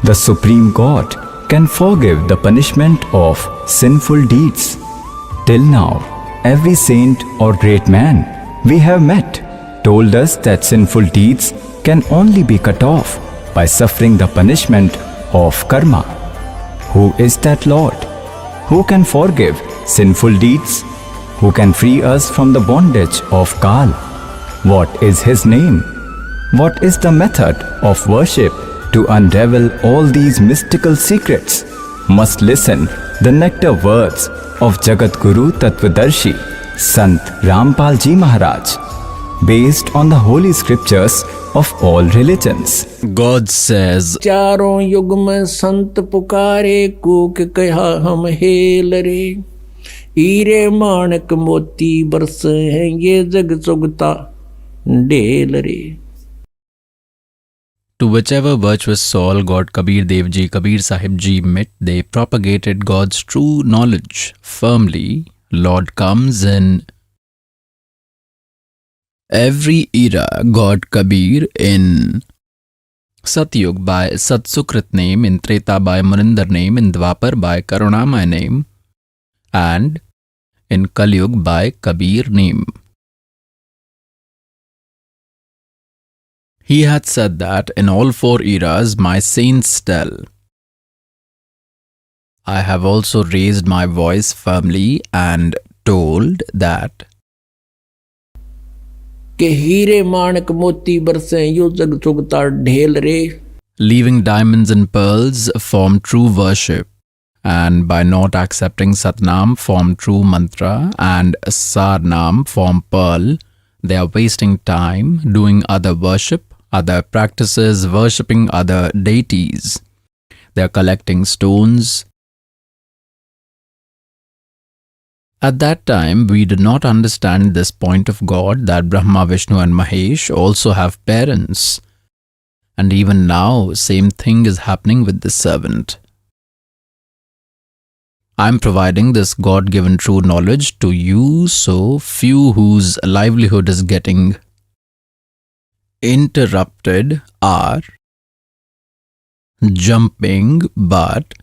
The Supreme God can forgive the punishment of sinful deeds. Till now, every saint or great man we have met told us that sinful deeds can only be cut off by suffering the punishment of karma. Who is that Lord? Who can forgive sinful deeds? Who can free us from the bondage of Kal? What is his name? What is the method of worship to unravel all these mystical secrets? Must listen the nectar words of Jagat Guru Tattvadarshi Sant Rampalji Maharaj, based on the holy scriptures of all religions. God says, चारों युग में संत पुकारे, कूक कहा हम hello रे। हीरे माणक मोती बरस हैं, ये जग चुगता ढेल रे। to whichever virtuous soul God Kabir Dev Ji, Kabir Sahib Ji met, they propagated God's true knowledge firmly. Lord comes in every era. God Kabir in Satyug by Satsukrit name, in Treta by Munindar name, in Dwapar by Karunamay name, and in Kalyug by Kabir name. He had said that in all four eras my saints tell, I have also raised my voice firmly and told that के हीरे माणक मोती बरसे, यो जग चुगता ढेल रे। leaving diamonds and pearls form true worship, and by not accepting Satnam form true mantra, and Sarnam form pearl, they are wasting time doing other worship, other practices, worshipping other deities. They are collecting stones. At that time, we did not understand this point of God, that Brahma, Vishnu and Mahesh also have parents. And even now, same thing is happening with this servant. I am providing this God-given true knowledge to you, so few whose livelihood is getting interrupted are jumping, but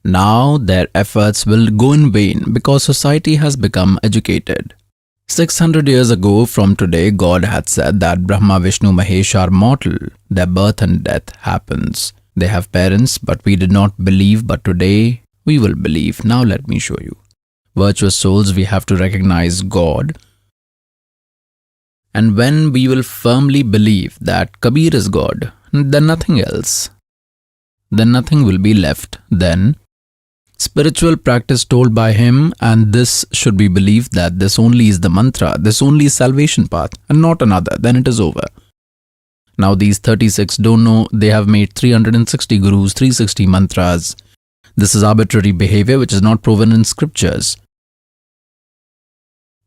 now their efforts will go in vain because society has become educated. 600 years ago from today, God had said that Brahma, Vishnu, Mahesh are mortal. Their birth and death happens. They have parents, but we did not believe, but today we will believe. Now let me show you. Virtuous souls, we have to recognize God. And when we will firmly believe that Kabir is God, then nothing else. Then nothing will be left. Then spiritual practice told by him, and this should be believed that this only is the mantra, this only is salvation path and not another, then it is over. Now these 36 don't know, they have made 360 gurus, 360 mantras. This is arbitrary behavior which is not proven in scriptures.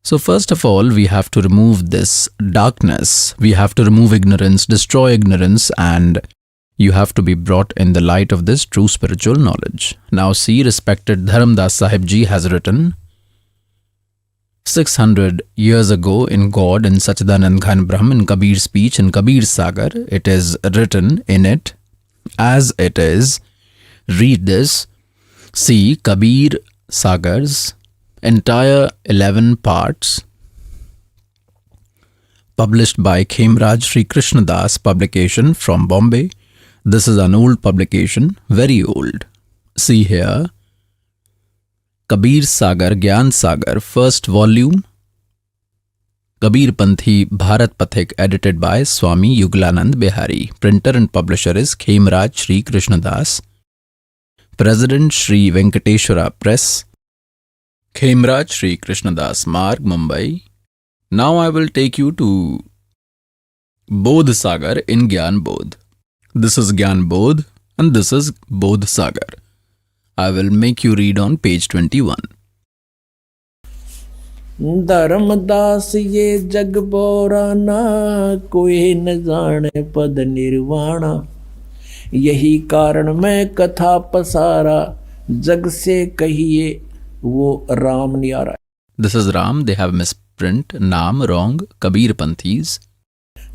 So first of all, we have to remove this darkness. We have to remove ignorance, destroy ignorance, and you have to be brought in the light of this true spiritual knowledge. Now see, respected Dharamdas Sahib Ji has written 600 years ago in God, in Sachidanand Ghan Brahm, in Kabir's speech, in Kabir Sagar, it is written in it as it is. Read this. See, Kabir Sagar's entire 11 parts, published by Khemraj Sri Krishna Das publication from Bombay. This is an old publication, very old. See here, Kabir Sagar, Gyan Sagar, first volume, Kabir Panthi Bharat Pathik, edited by Swami Yuglanand Bihari. Printer and publisher is Khemraj Sri Krishna Das. President Sri Venkateshwara Press, Khemraj Sri Krishna Das Marg, Mumbai. Now I will take you to Bodh Sagar in Gyan Bodh. This is Gyan Bodh and this is Bodh Sagar. I will make you read on page 21. Dharmdas ये जग बोराना, कोई न जाने पद निर्वाणा। यही कारण मैं कथा पसारा, जग से कहिए वो राम न्यारा। This is Ram, they have misprint, Naam wrong, Kabir Panthis.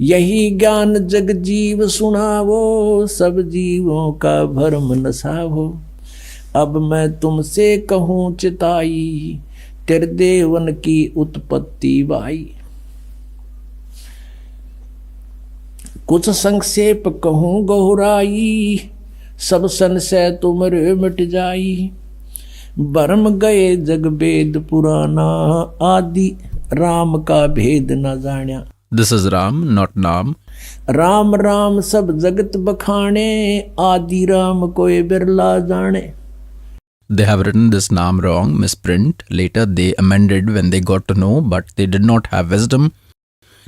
यही ज्ञान जग जीव सुनावो, सब जीवों का भरम नसावो। अब मैं तुमसे कहूँ चिताई, तेरे देवन की उत्पत्ति भाई। कुछ संक्षेप कहूँ गहुराई, सब संशय तुमरे मिट जाई। भरम गए जग वेद पुराना, आदि राम का भेद न जान्या। This is Ram, not Nam. Ram Ram सब जगत बखाने, आदि राम कोई बिरला जाने। They have written this Nam wrong, misprint. Later they amended when they got to know, but they did not have wisdom.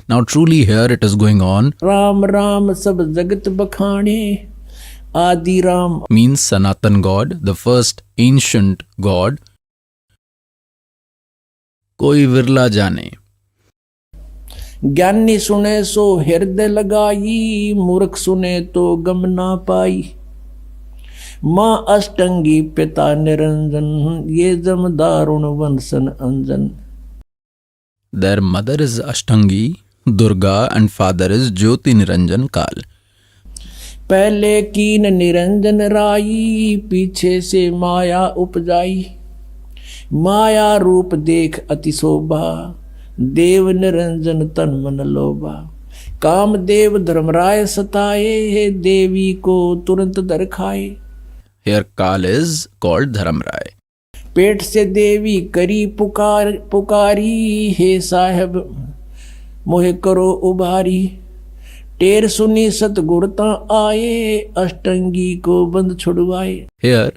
Now truly here it is going on. Ram Ram सब जगत बखाने, आदि Ram Means Sanatan God, the first ancient God. कोई विरला जाने. ज्ञानी सुने सो हृदय लगाई, मूर्ख सुने तो गम ना पाई। माँ अष्टंगी पिता निरंजन, ये जम दारुण वंशन अंजन। Their mother is Ashtangi, Durga, and father is Jyoti Niranjan Kal. पहले कीन निरंजन राई, पीछे से माया उपजाई। माया रूप देख अति शोभा, देव निरंजन तन मन लोभा। काम देव धर्मराय सताए, देवी को तुरंत दर खाए। Here Kal is called Dharamrai. पेट से देवी करी पुकारी, हे साहब मोहे करो उबारी। टेर सुनी सतगुरता आए, अष्टंगी को बंद छुड़वाए। Here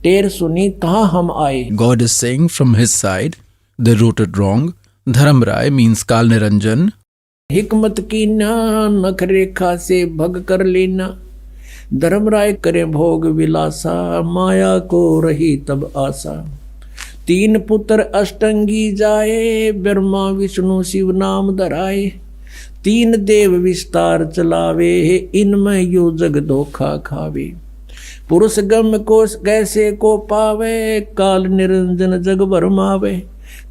टेर सुनी कहाँ हम आए। God is saying from his side, they wrote it wrong. Dharamrai means Kal Niranjan. हिकमत की ना, नख रेखा से भग कर लेना। धर्मराय करे भोग विलासा, माया को रही तब आशा। तीन पुत्र अष्टंगी जाए, ब्रह्मा विष्णु शिव नाम धराए। तीन देव विस्तार चलावे, इनमें यो जग धोखा खावे। पुरुष गम को कैसे को पावे, काल निरंजन जग भरमावे।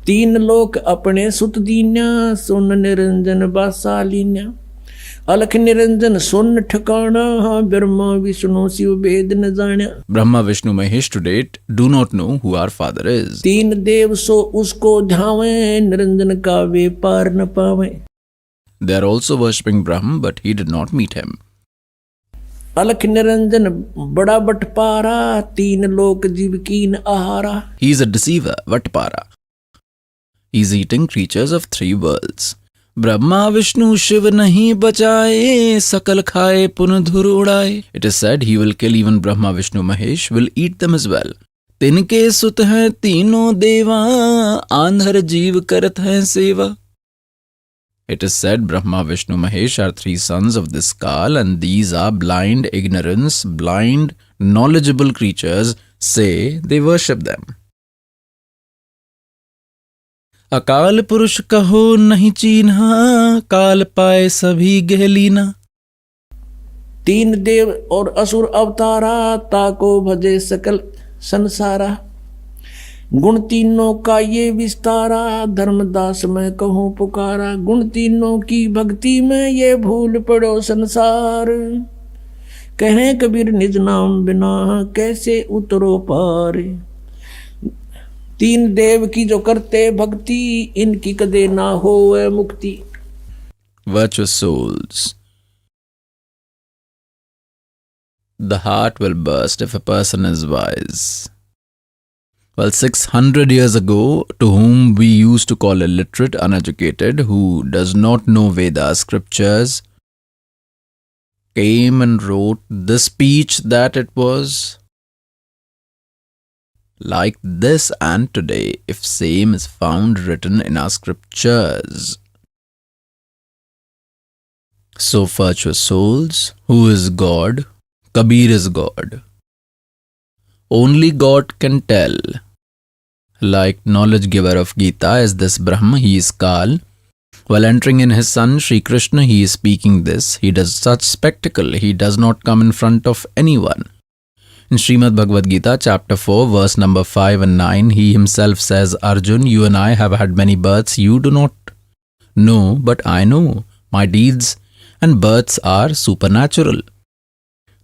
तीन लोक अपने सुत दीन्या, सुन निरंजन बासालीन्या। अलख निरंजन सुन ठिकाना, ब्रह्मा विष्णु शिव भेद न जान्या। Brahma, Vishnu, Mahesh to date do not know who our father is. तीन देव सो उसको ध्यावे, निरंजन का वे पार न पावे। They are also worshipping Brahma, but he did not meet him. अलख निरंजन बड़ा बटपारा, तीन लोक जीव कीन आहारा। He is a deceiver, Vatpara. He is eating creatures of three worlds. Brahma, Vishnu, Shiv nahi bachaye, sakal khaye pun dhur udaye. It is said he will kill even Brahma, Vishnu, Mahesh, will eat them as well. Tinke sut hai teeno deva, andhar jeev karat hai seva. It is said Brahma, Vishnu, Mahesh are three sons of this Kal, and these are blind ignorance, blind, knowledgeable creatures, say they worship them. अकाल पुरुष कहो नहीं चीन्हा, काल पाए सभी गहलीना। तीन देव और असुर अवतारा, ताको भजे सकल संसारा। गुण तीनों का ये विस्तारा, धर्मदास मैं कहूँ पुकारा। गुण तीनों की भक्ति में ये भूल पड़ो संसार। कहें कबीर निज नाम बिना, कैसे उतरो पार। तीन देव की जो करते भक्ति, इनकी कदे ना होवे मुक्ति। Virtuous souls. The heart will burst if a person is wise. Well, 600 years ago, to whom we used to call illiterate, uneducated, who does not know Vedas scriptures, came and wrote this speech that it was like this, and today, if same is found written in our scriptures. So, virtuous souls, who is God? Kabir is God. Only God can tell. Like knowledge giver of Gita is this Brahma, he is Kal. While entering in his son Shri Krishna, he is speaking this. He does such spectacle, he does not come in front of anyone. In Srimad Bhagavad Gita, chapter 4, verse number 5 and 9, he himself says, Arjun, you and I have had many births. You do not know, but I know. My deeds and births are supernatural.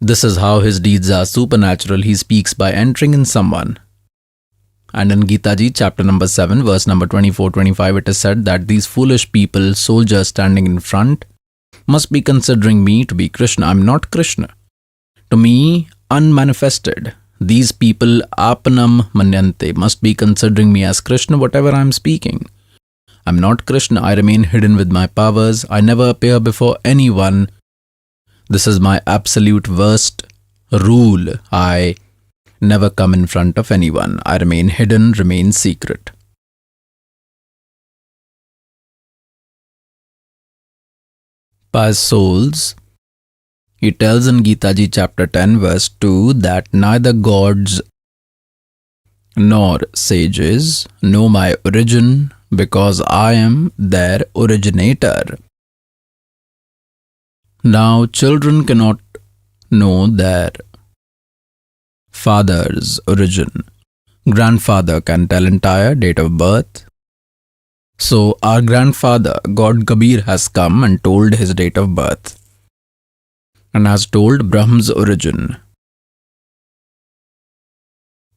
This is how his deeds are supernatural. He speaks by entering in someone. And in Gita Ji, chapter number 7, verse number 24-25, it is said that these foolish people, soldiers standing in front, must be considering me to be Krishna. I am not Krishna. To me, unmanifested. These people, apanam manyante, must be considering me as Krishna, whatever I am speaking. I am not Krishna. I remain hidden with my powers. I never appear before anyone. This is my absolute worst rule. I never come in front of anyone. I remain hidden, remain secret. Pious souls, he tells in Gita Ji chapter 10 verse 2 that neither gods nor sages know my origin because I am their originator. Now children cannot know their father's origin. Grandfather can tell entire date of birth. So our grandfather, God Kabir, has come and told his date of birth and has told Brahma's origin.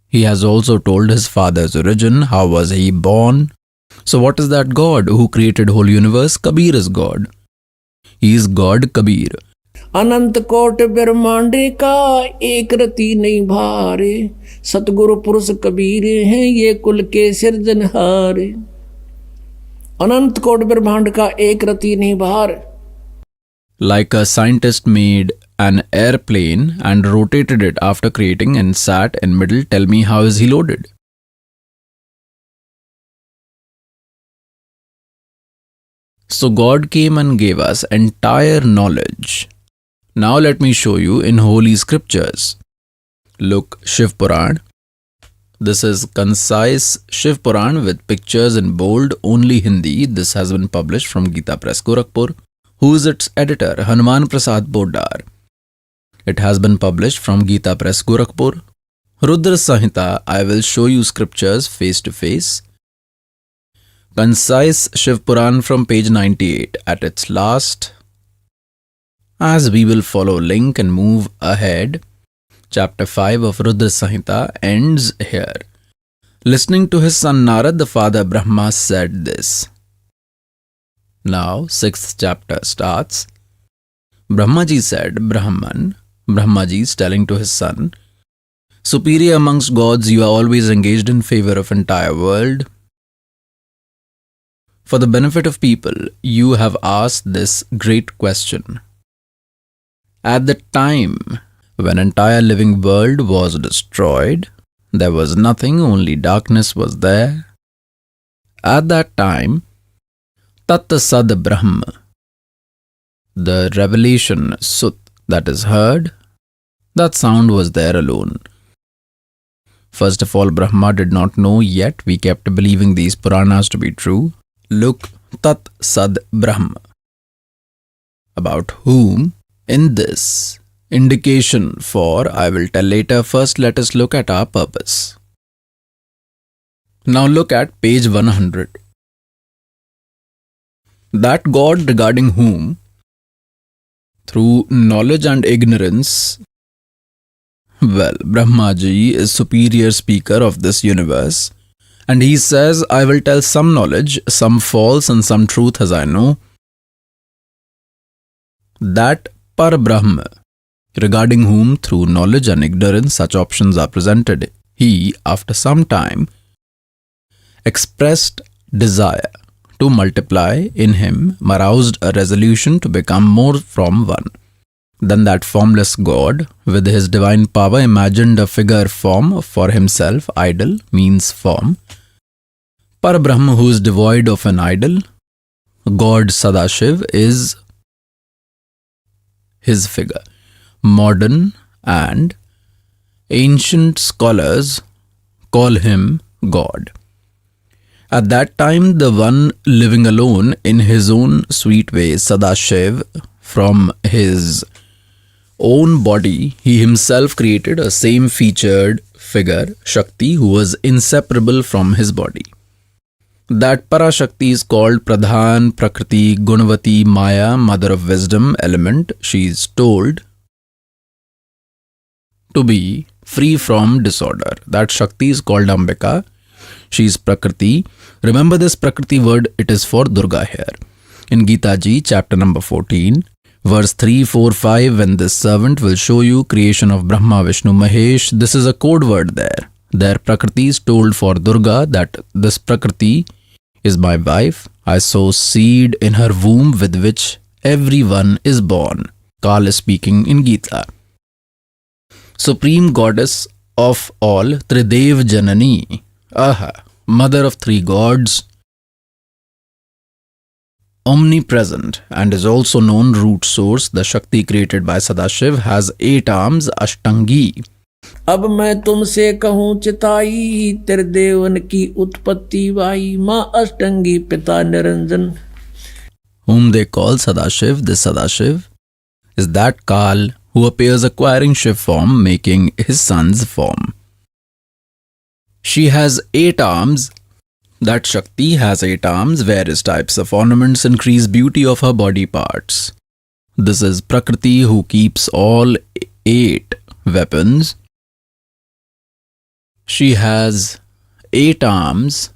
He has also told his father's origin, how was he born. So what is that God who created whole universe? Kabir is God. He is God Kabir. अनंत कोट ब्रह्मांडे का एक रति नहीं भारे, सतगुरु पुरुष कबीर हैं ये कुल के सिरजनहारे। अनंत कोट ब्रह्मांड का एक रति नहीं भार। Like a scientist made an airplane and rotated it after creating and sat in middle, tell me how is he loaded? So God came and gave us entire knowledge. Now let me show you in holy scriptures. Look, Shiv Puran. This is concise Shiv Puran with pictures in bold, only Hindi. This has been published from Gita Press, Gorakhpur. Who is its editor? Hanuman Prasad Bodar. It has been published from Gita Press, Gorakhpur. Rudra Samhita, I will show you scriptures face to face. Concise Shiv Puran from page 98 at its last. As we will follow link and move ahead, chapter 5 of Rudra Samhita ends here. Listening to his son Narad, the father Brahma said this. Now, 6th chapter starts. Brahmaji said, Brahmaji is telling to his son, superior amongst gods, you are always engaged in favor of entire world. For the benefit of people, you have asked this great question. At the time when entire living world was destroyed, there was nothing, only darkness was there. At that time, Tat Sad Brahma, the revelation Sut that is heard, that sound was there alone. First of all, Brahma did not know, yet we kept believing these Puranas to be true. Look, Tat Sad Brahma. About whom? In this indication for, I will tell later. First, let us look at our purpose. Now look at page 100. That God regarding whom, through knowledge and ignorance, well, Brahmaji is superior speaker of this universe, and he says, I will tell some knowledge, some false and some truth as I know. That Par-Brahma, regarding whom through knowledge and ignorance such options are presented, he, after some time, expressed desire to multiply in him, aroused a resolution to become more from one. Then that formless God, with his divine power, imagined a figure form for himself. Idol means form. Par-Brahma, who is devoid of an idol, God Sadashiv, is his figure. Modern and ancient scholars call him God. At that time, the one living alone in his own sweet way, Sadashiv, from his own body, he himself created a same-featured figure, Shakti, who was inseparable from his body. That Parashakti is called Pradhan, Prakriti, Gunavati, Maya, mother of wisdom element. She is told to be free from disorder. That Shakti is called Ambika. She is Prakriti. Remember this Prakriti word, it is for Durga here. In Gita Ji, chapter number 14, verse 3, 4, 5, when this servant will show you creation of Brahma, Vishnu, Mahesh, this is a code word there. There Prakriti is told for Durga that this Prakriti is my wife. I sow seed in her womb with which everyone is born. Kal is speaking in Gita. Supreme goddess of all, Tridev Janani. Aha, mother of three gods. Omnipresent and is also known root source. The Shakti created by Sadashiv has 8 arms, Ashtangi. अब मैं तुमसे कहूँ चिताई, तेरे देवन की उत्पत्ति Y, माँ अष्टंगी पिता Niranjan. Whom they call Sadashiv, this Sadashiv is that Kal who appears acquiring Shiv form, making his son's form. She has 8 arms. That Shakti has 8 arms. Various types of ornaments increase beauty of her body parts. This is Prakriti who keeps all 8 weapons. She has 8 arms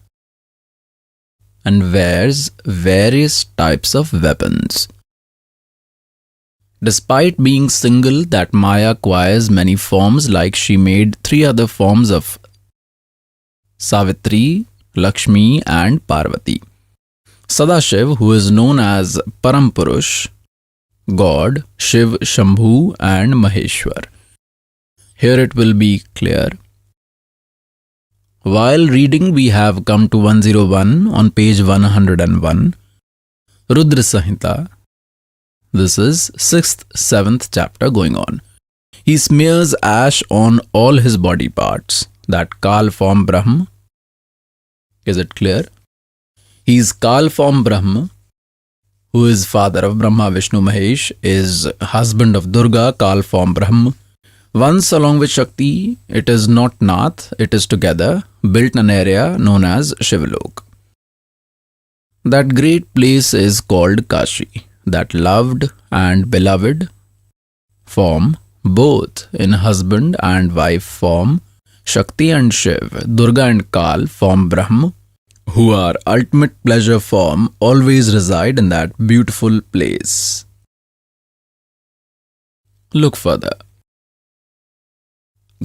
and wears various types of weapons. Despite being single, that Maya acquires many forms, like she made 3 other forms of Savitri, Lakshmi and Parvati. Sadashiv, who is known as Parampurush, God, Shiv, Shambhu and Maheshwar. Here it will be clear. While reading, we have come to 101 on page 101, Rudra Samhita. This is 6th, 7th chapter going on. He smears ash on all his body parts. That Kal form Brahm. Is it clear? He is Kal form Brahm, who is father of Brahma, Vishnu, Mahesh, is husband of Durga, Kal form Brahm. Once along with Shakti, it is not Nath, it is together, built an area known as Shivalok. That great place is called Kashi. That loved and beloved form, both in husband and wife form, Shakti and Shiv, Durga and Kal form Brahm, who are ultimate pleasure form, always reside in that beautiful place. Look further.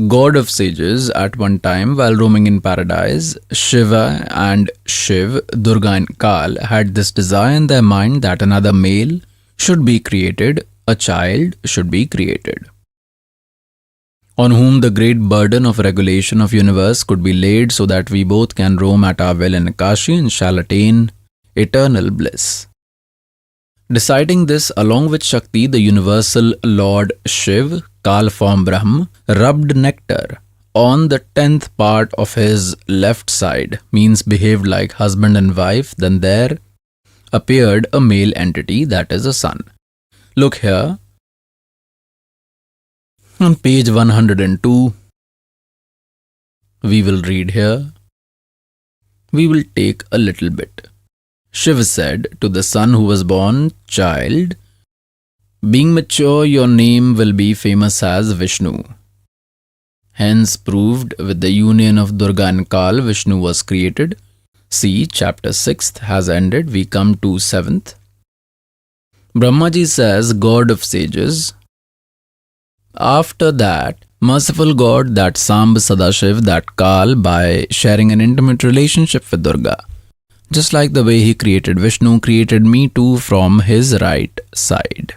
God of sages, at one time while roaming in paradise, Shiva and Shiv, Durga and Kal had this desire in their mind that another male should be created, a child should be created, on whom the great burden of regulation of universe could be laid, so that we both can roam at our will in Kashi and shall attain eternal bliss. Deciding this, along with Shakti, the universal Lord Shiv, Kal form Brahm, rubbed nectar on the 10th part of his left side, means behaved like husband and wife. Then there appeared a male entity, that is a son. Look here. On page 102, we will read here. We will take a little bit. Shiva said to the son who was born, child, being mature, your name will be famous as Vishnu. Hence proved with the union of Durga and Kal, Vishnu was created. See, chapter 6th has ended. We come to 7th. Brahmaji says, God of sages. After that, merciful God, that Sambh Sadashiv, that Kal, by sharing an intimate relationship with Durga, just like the way he created Vishnu, created me too from his right side.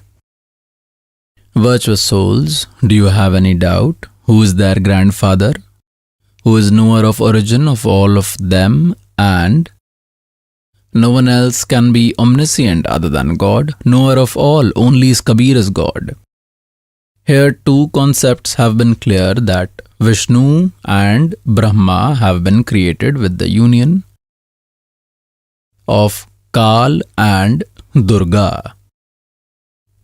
Virtuous souls, do you have any doubt? Who is their grandfather? Who is knower of origin of all of them, and no one else can be omniscient other than God. Knower of all, only is Kabir is God. Here 2 concepts have been clear, that Vishnu and Brahma have been created with the union of Kal and Durga.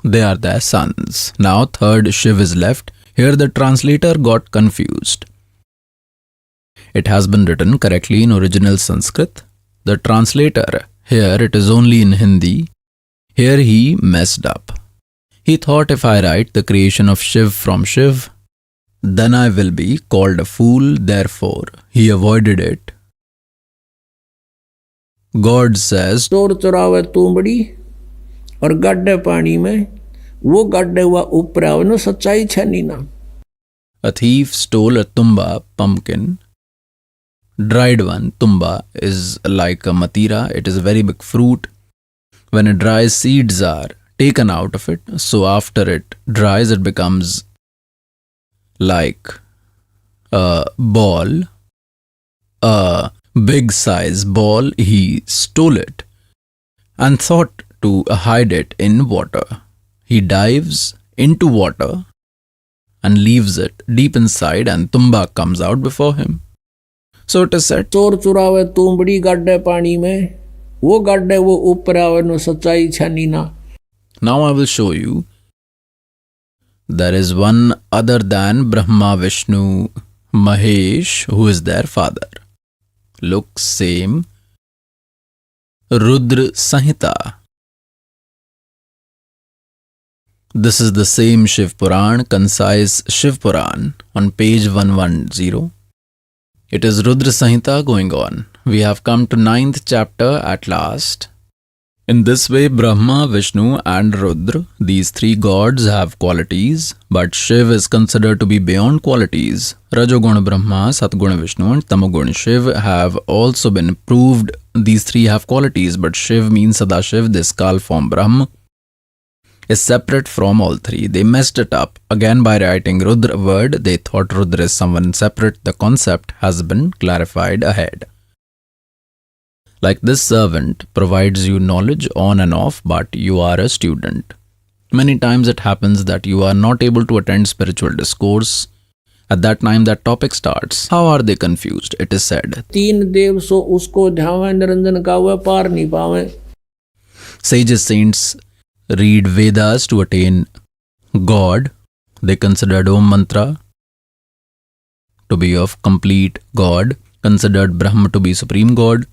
They are their sons. Now third Shiv is left. Here the translator got confused. It has been written correctly in original Sanskrit. The translator, here it is only in Hindi, here he messed up. He thought if I write the creation of Shiv from Shiv, then I will be called a fool, therefore he avoided it. God says, चोर चुरावे तुमड़ी और गड्ढे पानी में, वो गड्ढे हुआ ऊपर आवे न सच्चाई छनी ना. a thief stole a tumba pumpkin. Dried one, tumba, is like a matira. It is a very big fruit. When it dries, seeds are taken out of it. So after it dries, it becomes like a ball, a big size ball. He stole it and thought to hide it in water. He dives into water and leaves it deep inside, and tumba comes out before him. So it is said, चोर चुरावे तुमड़ी गड्ढे पानी में, वो गड्ढे वो ऊपर आवे न सच्चाई छनी ना. now I will show you there is one other than Brahma, Vishnu, Mahesh who is their father. Looks same. Rudra Sanhita. This is the same Shiv Puran, concise Shiv Puran on page 110. It is Rudra Sanhita going on. We have come to 9th chapter at last. In this way, Brahma, Vishnu and Rudra, these three gods have qualities, but Shiv is considered to be beyond qualities. Rajoguna Brahma, Satguna Vishnu and Tamoguna Shiv have also been proved. These three have qualities, but Shiv means Sadashiv, this Kal form Brahma, is separate from all three. They messed it up. Again, by writing Rudra word, they thought Rudra is someone separate. The concept has been clarified ahead. Like this servant provides you knowledge on and off, but you are a student. Many times it happens that you are not able to attend spiritual discourse. At that time that topic starts. How are they confused? It is said, तीन देव सो उसको ध्यावे निरंजन का हुआ पार नहीं पावे. sages, saints read Vedas to attain God. They considered Om Mantra to be of complete God, considered Brahma to be supreme God,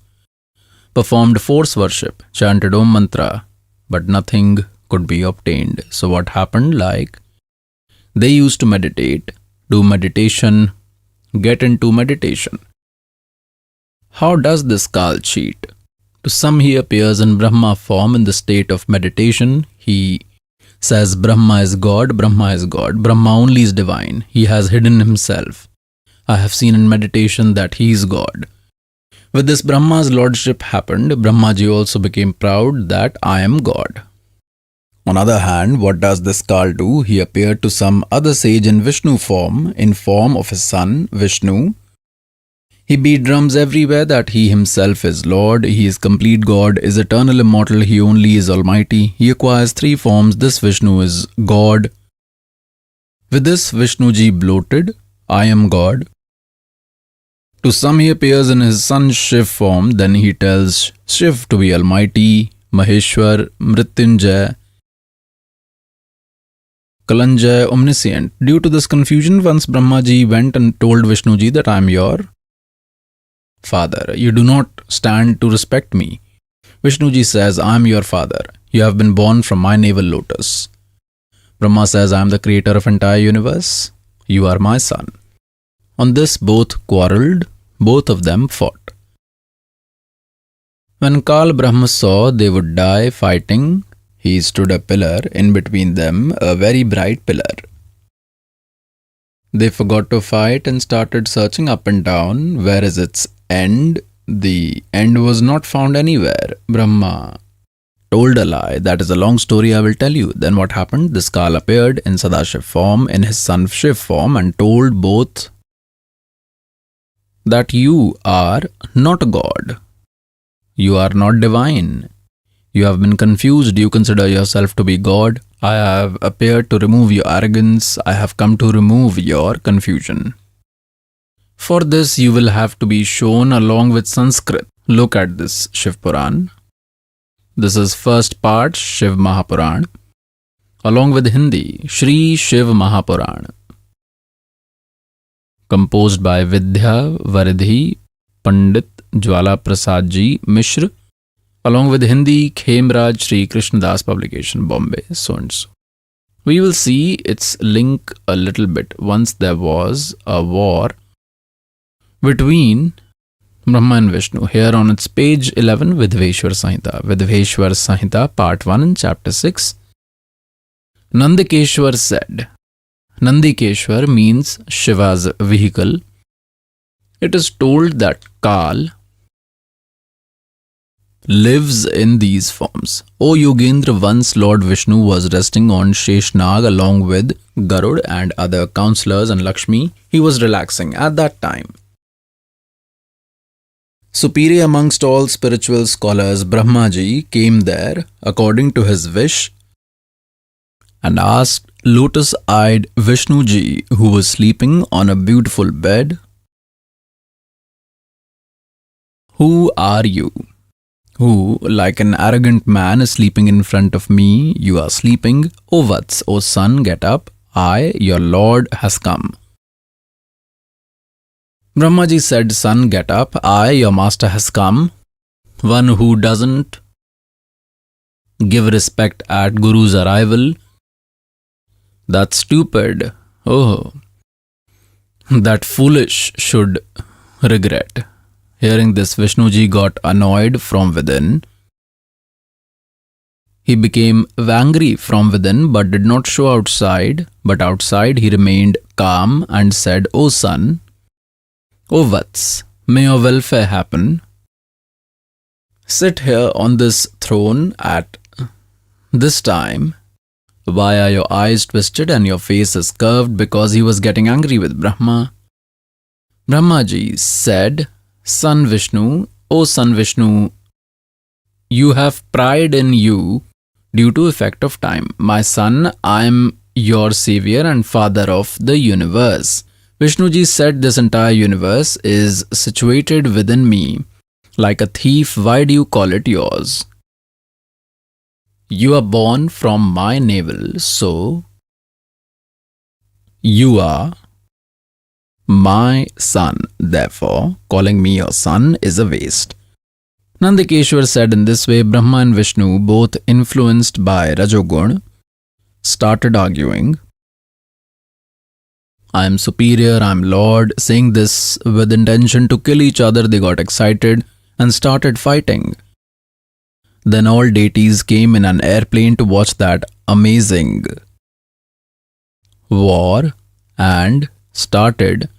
performed force worship, chanted Om Mantra, but nothing could be obtained. So what happened? Like, they used to meditate, do meditation, get into meditation. How does this Kal cheat? To some he appears in Brahma form in the state of meditation. He says Brahma is God, Brahma is God, Brahma only is divine. He has hidden himself. I have seen in meditation that he is God. With this Brahma's lordship happened, Brahmaji also became proud that I am God. On other hand, what does this Kal do? He appeared to some other sage in Vishnu form, in form of his son, Vishnu. He beat drums everywhere that he himself is Lord, he is complete God, is eternal immortal, he only is almighty. He acquires three forms, this Vishnu is God. With this Vishnuji bloated, I am God. To some he appears in his son Shiv form, then he tells Shiv to be almighty, Maheshwar, Mrityunjay, Kalanjay, omniscient. Due to this confusion, once Brahmaji went and told Vishnuji that I am your father. You do not stand to respect me. Vishnuji says, I am your father. You have been born from my navel lotus. Brahma says, I am the creator of entire universe. You are my son. On this both quarrelled, both of them fought. When Kal Brahma saw they would die fighting, he stood a pillar in between them, a very bright pillar. They forgot to fight and started searching up and down. Where is its end? The end was not found anywhere. Brahma told a lie. That is a long story I will tell you. Then what happened? This Kal appeared in Sadashiv form, in his son Shiv form, and told both that you are not a God. You are not divine. You have been confused. You consider yourself to be God. I have appeared to remove your arrogance. I have come to remove your confusion. For this you will have to be shown along with Sanskrit. Look at this Shiv Puran. This is first part Shiv Mahapuran. Along with Hindi, Shri Shiv Mahapuran. Composed by Vidya Varidhi Pandit Jwala Prasad Ji Mishra, along with Hindi Khemraj Sri Krishnadas publication, Bombay, so and so. We will see its link a little bit. Once there was a war between Brahma and Vishnu. Here on its page 11, Vidveshwar Samhita. Vidveshwar Samhita, part 1 in chapter 6. Nandikeshwar said, Nandikeshwar means Shiva's vehicle. It is told that Kal lives in these forms. O Yogendra, once Lord Vishnu was resting on Sheshnag along with Garud and other counselors and Lakshmi. He was relaxing at that time. Superior amongst all spiritual scholars, Brahmaji came there according to his wish and asked lotus-eyed Vishnuji, who was sleeping on a beautiful bed, "Who are you? Who, like an arrogant man, is sleeping in front of me? You are sleeping. O Vats, O son, get up. I, your Lord, has come." Brahmaji said, "Son, get up. I, your master, has come." One who doesn't give respect at Guru's arrival, that's stupid. Oh, that foolish should regret. Hearing this, Vishnuji got annoyed from within. He became angry from within but did not show outside. But outside he remained calm and said, "O son, O Vats, may your welfare happen. Sit here on this throne at this time. Why are your eyes twisted and your face is curved?" Because he was getting angry with Brahma. Brahmaji said, "Son Vishnu, O son Vishnu, you have pride in you due to effect of time. My son, I am your savior and father of the universe." Vishnuji said, "This entire universe is situated within me. Like a thief, why do you call it yours? You are born from my navel, so you are my son. Therefore, calling me your son is a waste." Nandikeshwar said, in this way, Brahma and Vishnu, both influenced by Rajogun, started arguing. "I am superior, I am Lord." Saying this with intention to kill each other, they got excited and started fighting. Then all deities came in an airplane to watch that amazing war and started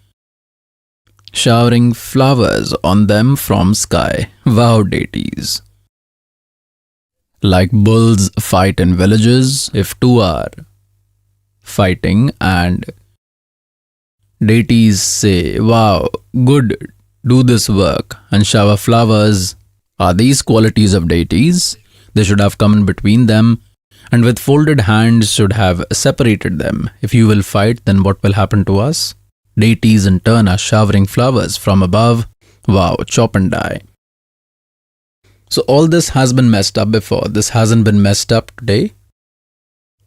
showering flowers on them from sky. Wow, deities. Like bulls fight in villages, if two are fighting and deities say, "Wow, good, do this work," and shower flowers, are these qualities of deities? They should have come in between them and with folded hands should have separated them. If you will fight, then what will happen to us? Deities in turn are showering flowers from above. Wow, chop and die. So all this has been messed up before. This hasn't been messed up today.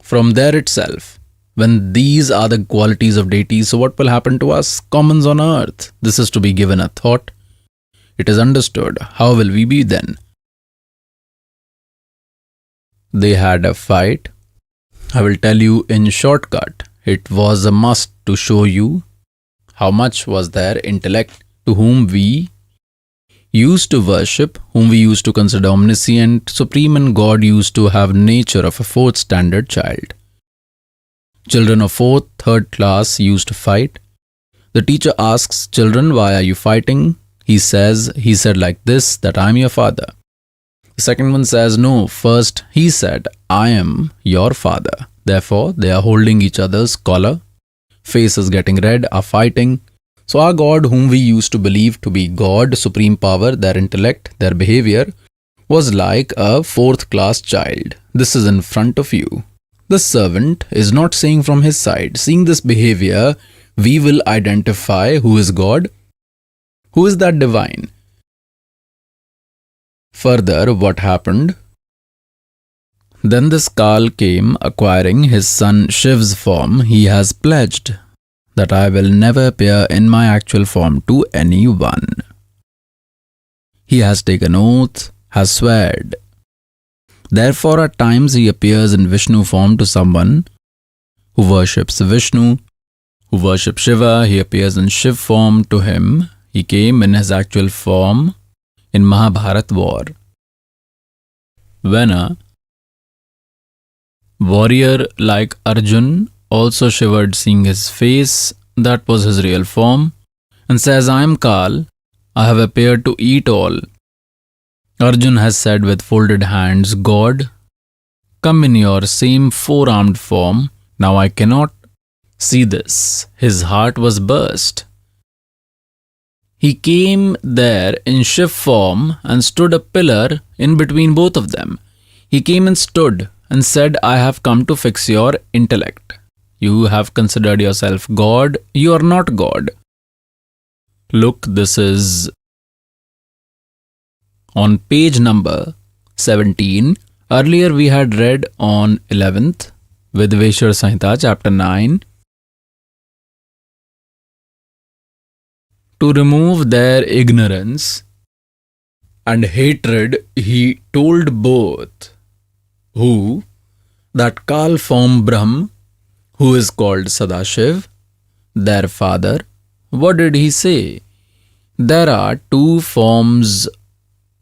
From there itself, when these are the qualities of deities, so what will happen to us, commons on earth? This is to be given a thought. It is understood. How will we be then? They had a fight. I will tell you in shortcut. It was a must to show you how much was their intellect, to whom we used to worship, whom we used to consider omniscient, supreme, and God used to have nature of a fourth standard child. Children of fourth, third class used to fight. The teacher asks children, "Why are you fighting?" He said like this, that "I am your father." The second one says, "No, first he said, I am your father." Therefore, they are holding each other's collar. Faces getting red, are fighting. So our God, whom we used to believe to be God, supreme power, their intellect, their behavior, was like a fourth class child. This is in front of you. The servant is not saying from his side. Seeing this behavior, we will identify who is God, who is that divine. Further, what happened? Then this Kal came, acquiring his son Shiv's form. He has pledged that I will never appear in my actual form to anyone. He has taken oath, has sweared. Therefore, at times he appears in Vishnu form to someone who worships Vishnu, who worships Shiva. He appears in Shiv form to him. He came in his actual form in Mahabharat war, when a warrior like Arjun also shivered seeing his face. That was his real form, and says, I am Kal, I have appeared to eat all. Arjun has said with folded hands, God, come in your same four-armed form. Now I cannot see this. His heart was burst. He came there in Shiv form and stood a pillar in between both of them. He came and stood and said, I have come to fix your intellect. You have considered yourself God. You are not God. Look, this is on page number 17. Earlier we had read on 11th, Vidveshwar Samhita, chapter 9. To remove their ignorance and hatred, he told both who, that Kal form Brahm, who is called Sadashiv, their father. What did he say? There are two forms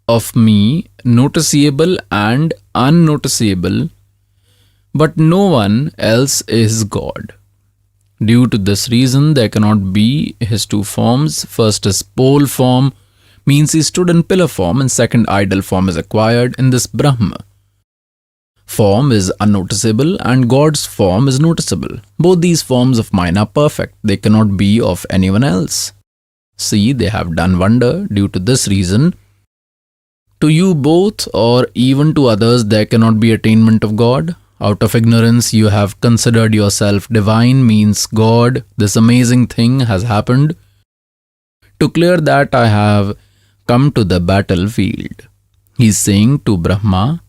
of me, noticeable and unnoticeable, but no one else is God. Due to this reason, there cannot be his two forms. First is pole form, means he stood in pillar form, and second idol form is acquired in this Brahma. Form is unnoticeable and God's form is noticeable. Both these forms of mine are perfect. They cannot be of anyone else. See, they have done wonder. Due to this reason, to you both or even to others, there cannot be attainment of God. Out of ignorance, you have considered yourself divine, means God. This amazing thing has happened. To clear that, I have come to the battlefield. He is saying to Brahma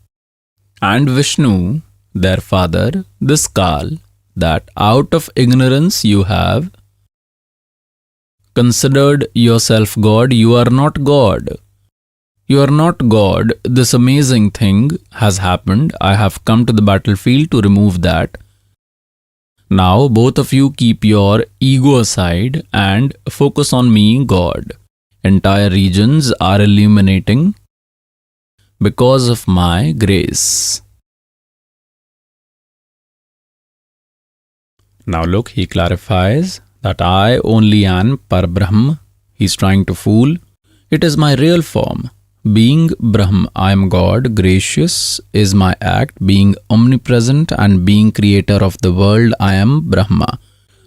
and Vishnu, their father, this Kal, that out of ignorance you have considered yourself God. You are not God. You are not God. This amazing thing has happened. I have come to the battlefield to remove that. Now both of you keep your ego aside and focus on me, God. Entire regions are illuminating because of my grace. Now look, he clarifies that I only am Parbrahm. He's trying to fool. It is my real form. Being Brahm, I am God. Gracious is my act. Being omnipresent and being creator of the world, I am Brahma.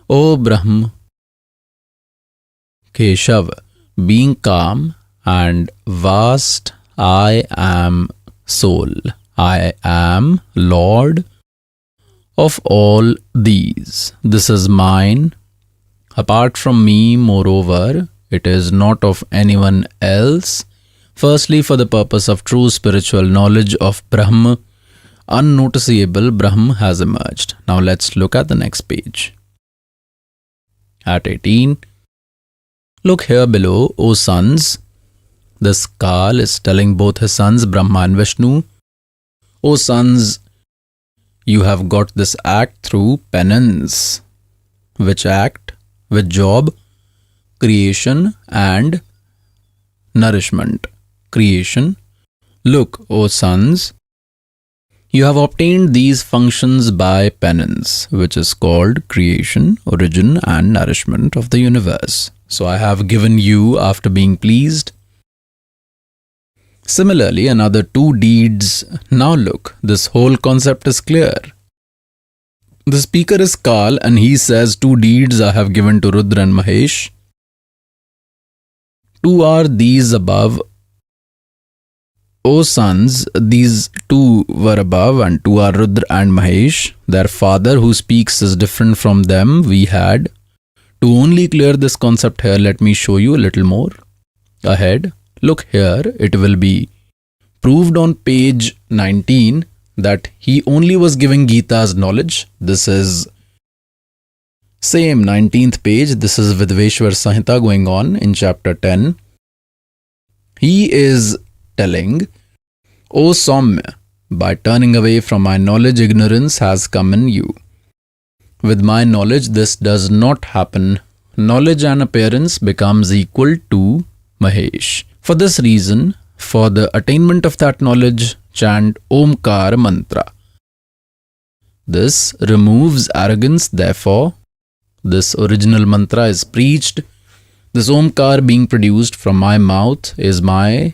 O Brahm Keshav, being calm and vast, I am soul. I am Lord of all these. This is mine. Apart from me, moreover, it is not of anyone else. Firstly, for the purpose of true spiritual knowledge of Brahm, unnoticeable Brahm has emerged. Now let's look at the next page. At 18, look here below, O sons. This Kal is telling both his sons, Brahma and Vishnu, O sons, you have got this act through penance. Which act? Which job? Creation and nourishment. Creation. Look, O sons, you have obtained these functions by penance, which is called creation, origin and nourishment of the universe. So I have given you after being pleased. Similarly, another two deeds. Now look, this whole concept is clear. The speaker is Kal and he says two deeds I have given to Rudra and Mahesh. Two are these above. O sons, these two were above and two are Rudra and Mahesh. Their father who speaks is different from them. We had. To only clear this concept here, let me show you a little more. Ahead, look here, it will be proved on page 19 that he only was giving Gita's knowledge. This is same 19th page. This is Vidveshwar Samhita going on in chapter 10. He is telling, O Saumya, by turning away from my knowledge, ignorance has come in you. With my knowledge, this does not happen. Knowledge and appearance becomes equal to Mahesh. For this reason, for the attainment of that knowledge, chant Omkar mantra. This removes arrogance, therefore, this original mantra is preached. This Omkar being produced from my mouth is my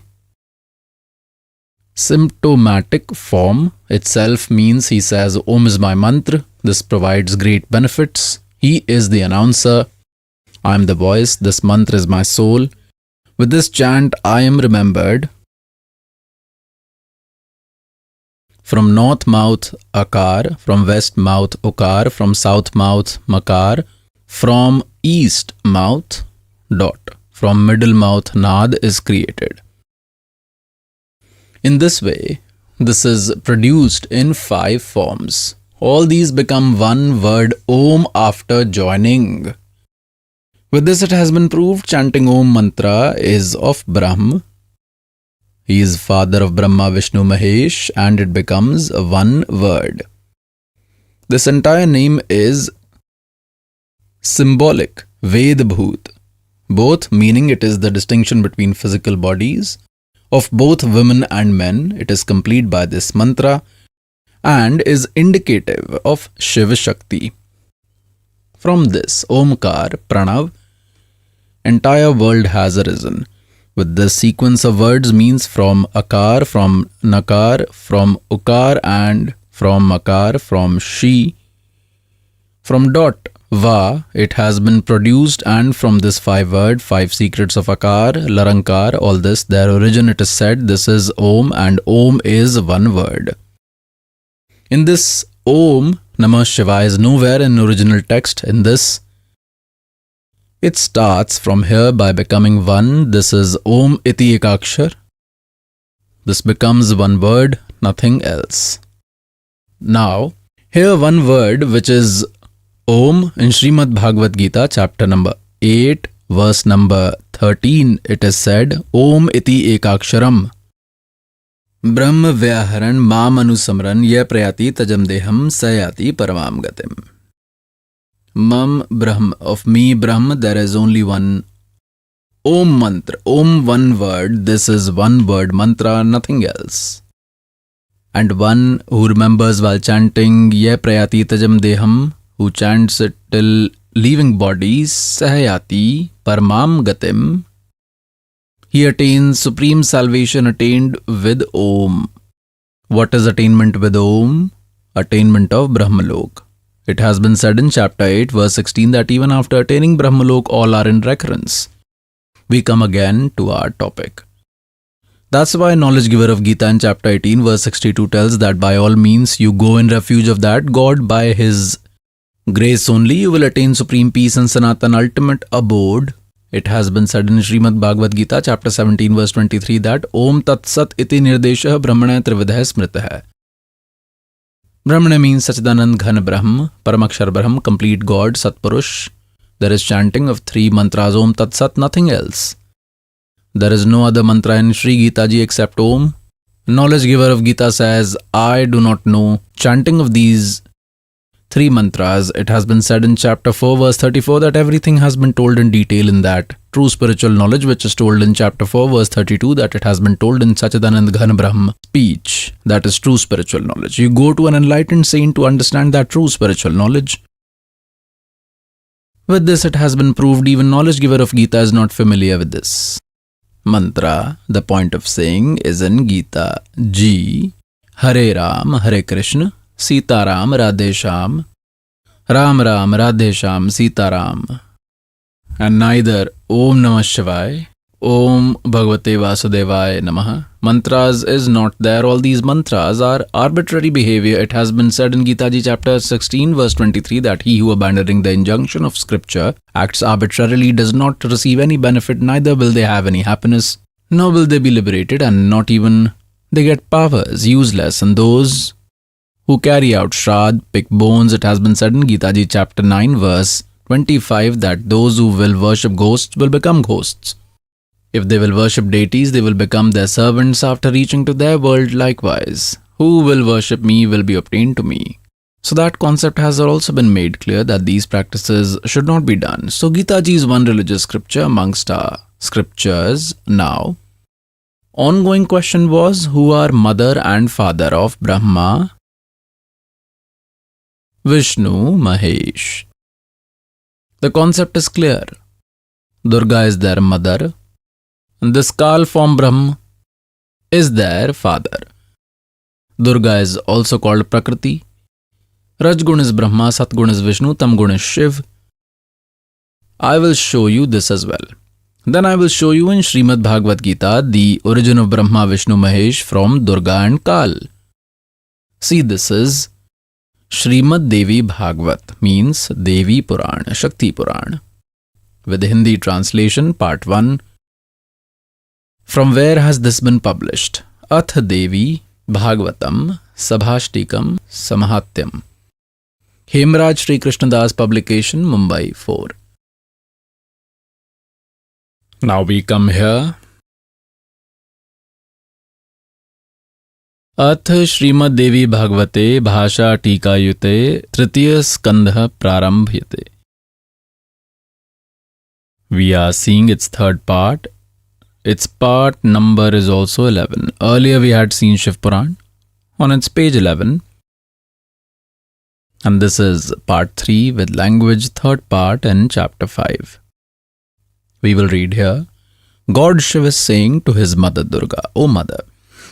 symptomatic form. Itself means he says, Om is my mantra. This provides great benefits. He is the announcer. I am the voice. This mantra is my soul. With this chant, I am remembered. From north mouth Akar, from west mouth Ukar, from south mouth Makar, from east mouth dot, from middle mouth Nad is created. In this way, this is produced in 5 forms. All these become one word Om after joining. With this it has been proved chanting Om mantra is of Brahm. He is father of Brahma, Vishnu, Mahesh, and it becomes one word. This entire name is symbolic, Vedbhut, both meaning it is the distinction between physical bodies of both women and men. It is complete by this mantra and is indicative of Shiva Shakti. From this Omkar, Pranav, entire world has arisen. With this sequence of words means from Akar, from Nakar, from Ukar and from Makar, from She, from dot Va, it has been produced, and from this 5 word, 5 secrets of Akar, Larankar, all this, their origin it is said, this is Om and Om is one word. In this Om, Namah Shivaya is nowhere in original text. In this, it starts from here by becoming one. This is Om iti ekakshar. This becomes one word, nothing else. Now, here one word which is Om in Srimad Bhagavad Gita, chapter number 8, verse number 13, it is said, Om iti ekaksharam. Brahma vyaharan mam anusamran ye prayati tajam deham sayati paramam gatim. Mam Brahm, of me Brahm, there is only one Om mantra. Om one word, this is one word mantra, nothing else. And one who remembers while chanting Ye Prayati Tajam Deham, who chants it till leaving bodies, Sahayati Paramam Gatim, he attains supreme salvation attained with Om. What is attainment with Om? Attainment of Brahmalok. It has been said in chapter 8, verse 16 that even after attaining Brahmalok, all are in recurrence. We come again to our topic. That's why knowledge giver of Gita in chapter 18, verse 62 tells that by all means you go in refuge of that God. By His grace only you will attain supreme peace and Sanatan ultimate abode. It has been said in Srimad Bhagavad Gita, chapter 17, verse 23 that Om Tat Sat iti nirdeshah brahmana trividha smritah. Brahmana means Sachidanand Ghan Brahm, Paramakshar Brahm, complete God, Satpurush. There is chanting of 3 mantras, Om Tat Sat, nothing else. There is no other mantra in Sri Gita Ji except Om. Knowledge giver of Gita says, I do not know. Chanting of these 3 mantras, it has been said in chapter 4, verse 34 that everything has been told in detail in that. True spiritual knowledge which is told in chapter 4, verse 32 that it has been told in Sachidanand Ghan Brahm speech. That is true spiritual knowledge. You go to an enlightened saint to understand that true spiritual knowledge. With this it has been proved even knowledge giver of Gita is not familiar with this. Mantra, the point of saying, is in Gita. Ji, Hare Ram, Hare Krishna, Sita Ram, Radhe Sham, Ram Ram, Radhe Sham, Sita Ram. And neither Om Namah Shivaya, Om Bhagavate Vasudevaya Namaha mantras is not there. All these mantras are arbitrary behavior. It has been said in Gita Ji chapter 16 verse 23 that he who abandoning the injunction of scripture acts arbitrarily does not receive any benefit, neither will they have any happiness, nor will they be liberated, and not even they get powers, useless. And those who carry out Shraddh, pick bones, it has been said in Gita Ji chapter 9 verse 25 that those who will worship ghosts will become ghosts. If they will worship deities, they will become their servants after reaching to their world likewise. Who will worship me will be obtained to me. So that concept has also been made clear that these practices should not be done. So Gita Ji is one religious scripture amongst our scriptures. Now, ongoing question was, who are mother and father of Brahma, Vishnu, Mahesh? The concept is clear. Durga is their mother, and this Kal form Brahma is their father. Durga is also called Prakriti. Rajgun is Brahma, Satgun is Vishnu, Tamgun is Shiv. I will show you this as well. Then I will show you in Srimad Bhagavad Gita the origin of Brahma, Vishnu, Mahesh from Durga and Kal. See, this is Srimad Devi Bhagavat, means Devi Puran, Shakti Puran. With the Hindi translation, part 1. From where has this been published? Ath Devi Bhagavatam Sabhashtikam Samahatyam. Hemraj Sri Krishna Das publication, Mumbai 4. Now we come here. Ath Srimad Devi Bhagavate Bhasha Tikayute Tritiya Skandha Prarambhyate. We are seeing its third part. Its part number is also 11. Earlier we had seen Shiv Puran on its page 11. And this is part 3 with language, third part in chapter 5. We will read here. God Shiva is saying to his mother Durga, O mother,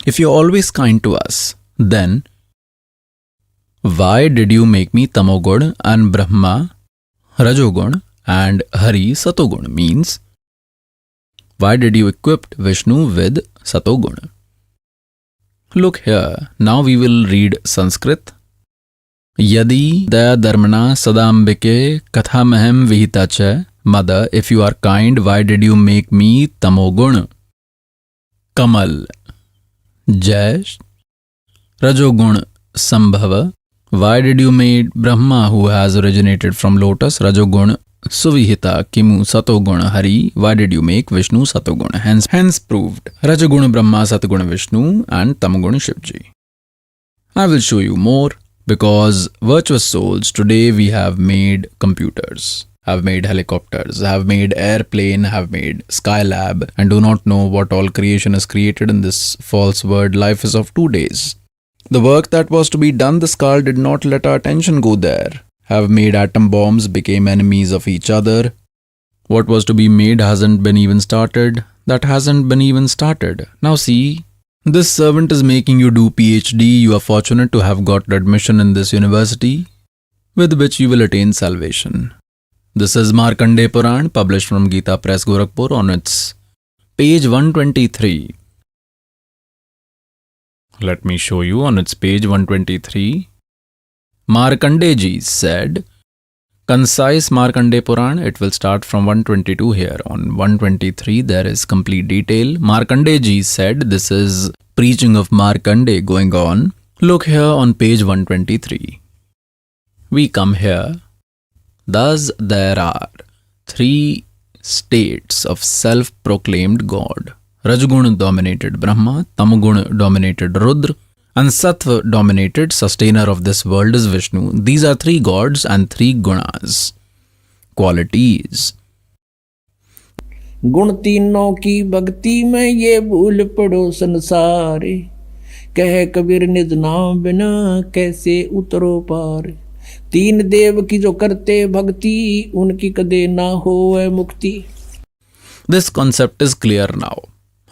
if you are always kind to us, then why did you make me Tamogun and Brahma Rajogun and Hari Satogun? Means, why did you equip Vishnu with Satogun? Look here, now we will read Sanskrit. Yadi daya dharmana sadambike kathamaham vihita cha. Mother, if you are kind, why did you make me Tamogun? Kamal. Jai. Rajogun Sambhava. Why did you make Brahma, who has originated from lotus, Rajogun Suvihita Kimu Satogun Hari? Why did you make Vishnu Satogun? Hence proved Rajogun Brahma, Satogun Vishnu and Tamagun Shivji. I will show you more. Because virtuous souls, today we have made computers, have made helicopters, have made airplane, have made Skylab, and do not know what all creation is created in this false word life is of 2 days. The work that was to be done, the skull did not let our attention go there. Have made atom bombs, became enemies of each other. What was to be made hasn't been even started. That hasn't been even started. Now see, this servant is making you do PhD. You are fortunate to have got admission in this university, with which you will attain salvation. This is Markandeya Puran, published from Gita Press, Gorakhpur, on its page 123. Let me show you on its page 123. Markandeya Ji said, concise Markandeya Puran, it will start from 122 here. On 123 there is complete detail. Markandeya Ji said, this is preaching of Markandeya going on. Look here on page 123. We come here. Thus there are 3 states of self-proclaimed God. Rajgun dominated Brahma, Tamagun dominated Rudra, and Sattva dominated sustainer of this world is Vishnu. These are 3 gods and 3 gunas, qualities. गुण तीनों की भक्ति में ये भूल पड़ो संसारे, कह कबीर निज नाम बिना कैसे उतरो पार। 3 देव की जो करते भक्ति, उनकी कदे ना होए मुक्ति। This concept is clear now.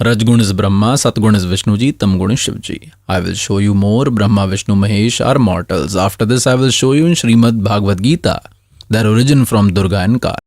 Rajgun is Brahma, Satgun is Vishnuji, Tamgun is Shivji. I will show you more. Brahma, Vishnu, Mahesh are mortals. After this I will show you in Srimad Bhagavad Gita their origin from Durga and Kal.